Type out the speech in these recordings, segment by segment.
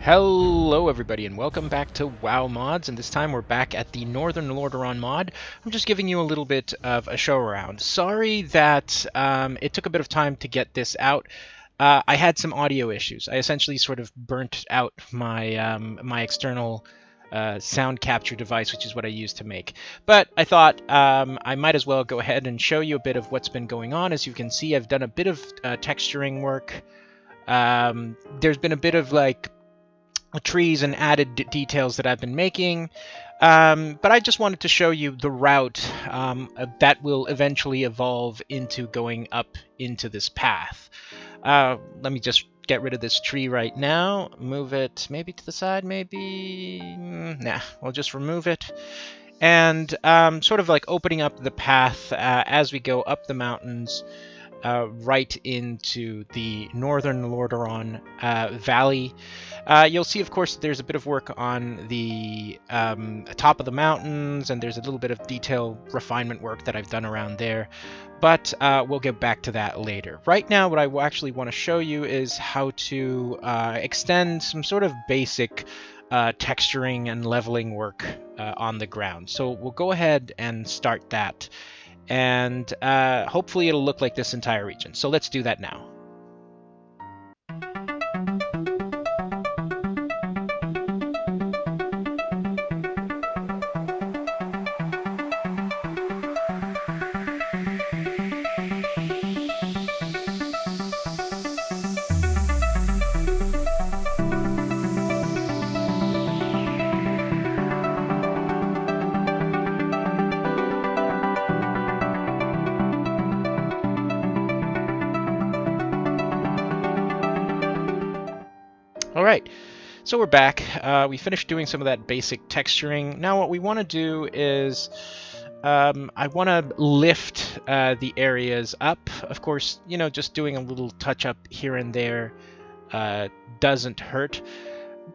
Hello everybody and welcome back to WoW Mods, and this time we're back at the Northern Lordaeron mod. I'm just giving you a little bit of a show around. Sorry that it took a bit of time to get this out. I had some audio issues. I essentially sort of burnt out my my external sound capture device, which is what I use to make. But I thought I might as well go ahead and show you a bit of what's been going on. As you can see, I've done a bit of texturing work. There's been a bit of like trees and added details that I've been making, but I just wanted to show you the route that will eventually evolve into going up into this path. Let me just get rid of this tree right now, move it maybe to the side, maybe, nah, we'll just remove it, and sort of like opening up the path as we go up the mountains right into the Northern Lordaeron Valley. You'll see, of course, there's a bit of work on the top of the mountains, and there's a little bit of detail refinement work that I've done around there, but we'll get back to that later. Right now, what I actually want to show you is how to extend some sort of basic texturing and leveling work on the ground. So we'll go ahead and start that, and hopefully it'll look like this entire region. So let's do that now. Alright, so we're back. We finished doing some of that basic texturing. Now what we want to do is I want to lift the areas up. Of course, you know, just doing a little touch up here and there doesn't hurt.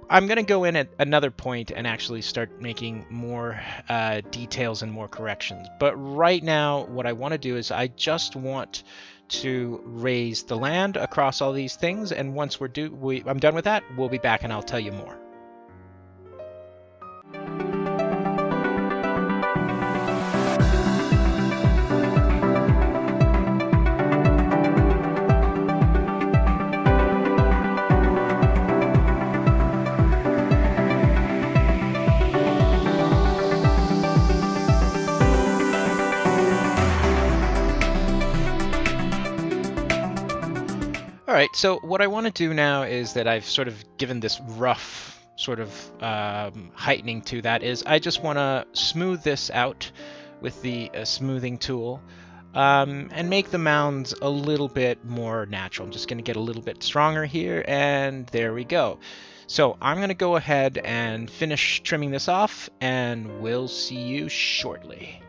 I'm going to go in at another point and actually start making more details and more corrections. But right now, what I want to do is I just want to raise the land across all these things, and once I'm done with that, we'll be back and I'll tell you more. Alright, so what I want to do now is that I've sort of given this rough sort of heightening to that is I just want to smooth this out with the smoothing tool and make the mounds a little bit more natural. I'm just going to get a little bit stronger here, and there we go. So I'm going to go ahead and finish trimming this off, and we'll see you shortly.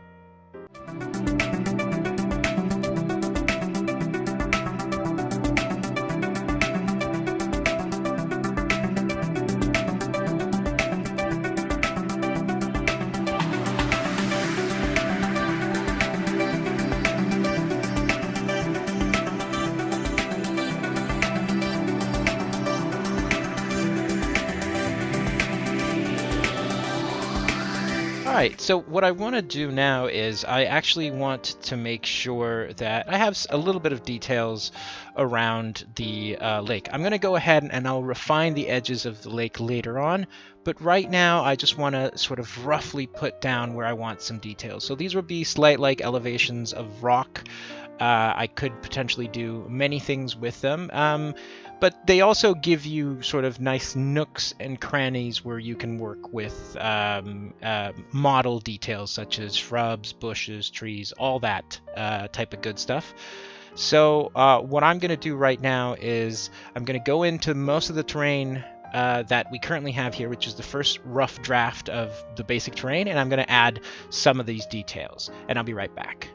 Alright, so what I want to do now is I actually want to make sure that I have a little bit of details around the lake. I'm going to go ahead and I'll refine the edges of the lake later on, but right now I just want to sort of roughly put down where I want some details. So these would be slight like elevations of rock. I could potentially do many things with them, but they also give you sort of nice nooks and crannies where you can work with model details such as shrubs, bushes, trees, all that type of good stuff. So what I'm going to do right now is I'm going to go into most of the terrain that we currently have here, which is the first rough draft of the basic terrain, and I'm going to add some of these details, and I'll be right back.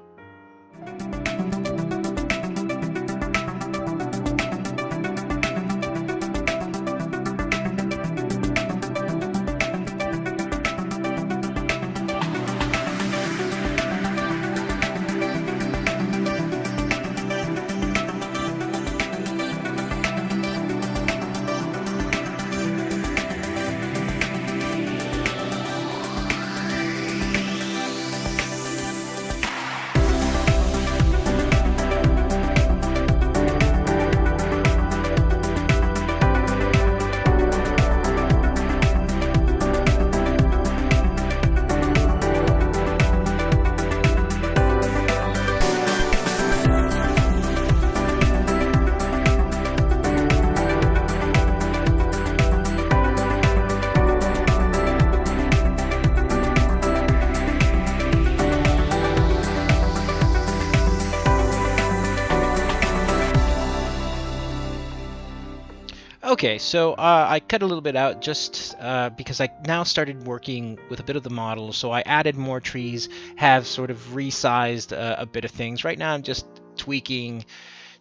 Okay, so I cut a little bit out just because I now started working with a bit of the model, so I added more trees, have sort of resized a bit of things. Right now I'm just tweaking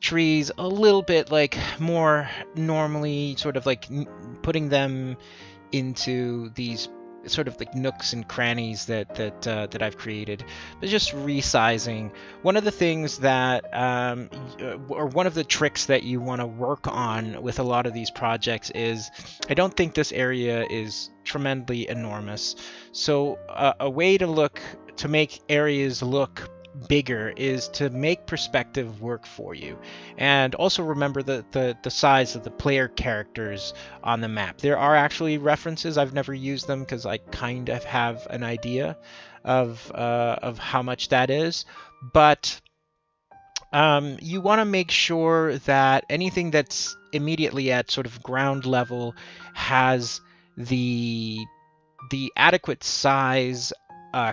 trees a little bit, like more normally, sort of like putting them into these sort of like nooks and crannies that I've created, but just resizing. One of the things that, or one of the tricks that you want to work on with a lot of these projects is, I don't think this area is tremendously enormous. So a way to make areas look bigger is to make perspective work for you, and also remember the size of the player characters on the map. There are actually references. I've never used them because I kind of have an idea of how much that is, but you want to make sure that anything that's immediately at sort of ground level has the adequate size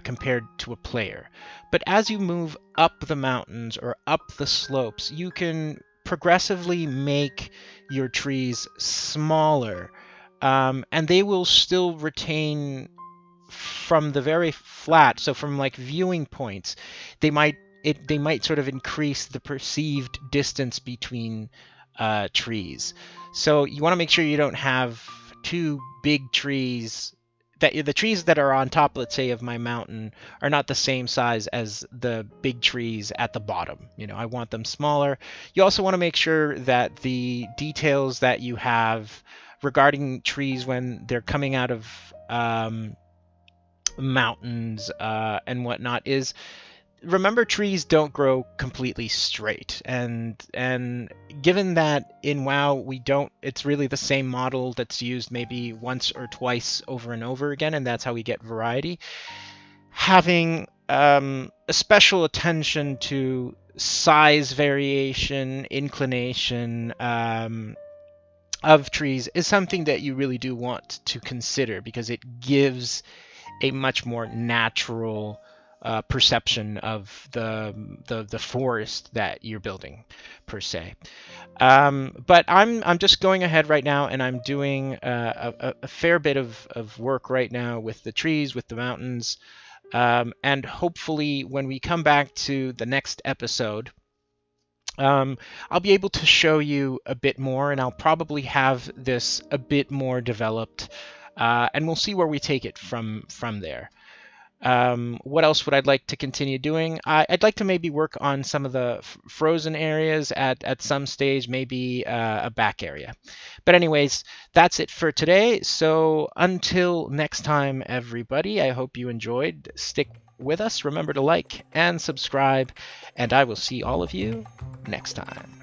compared to a player. But as you move up the mountains or up the slopes, you can progressively make your trees smaller, and they will still retain from the very flat. So from like viewing points, they might sort of increase the perceived distance between trees. So you want to make sure you don't have two big trees, that the trees that are on top, let's say, of my mountain are not the same size as the big trees at the bottom. You know, I want them smaller. You also want to make sure that the details that you have regarding trees when they're coming out of mountains and whatnot is, remember, trees don't grow completely straight, and given that in WoW it's really the same model that's used maybe once or twice over and over again, and that's how we get variety. Having a special attention to size variation, inclination of trees is something that you really do want to consider, because it gives a much more natural perception of the forest that you're building, per se. But I'm just going ahead right now, and I'm doing a fair bit of work right now with the trees, with the mountains, and hopefully when we come back to the next episode, I'll be able to show you a bit more, and I'll probably have this a bit more developed, and we'll see where we take it from there. What else would I like to continue doing? I'd like to maybe work on some of the frozen areas at some stage, maybe a back area. But anyways, that's it for today. So until next time, everybody, I hope you enjoyed. Stick with us. Remember to like and subscribe, and I will see all of you next time.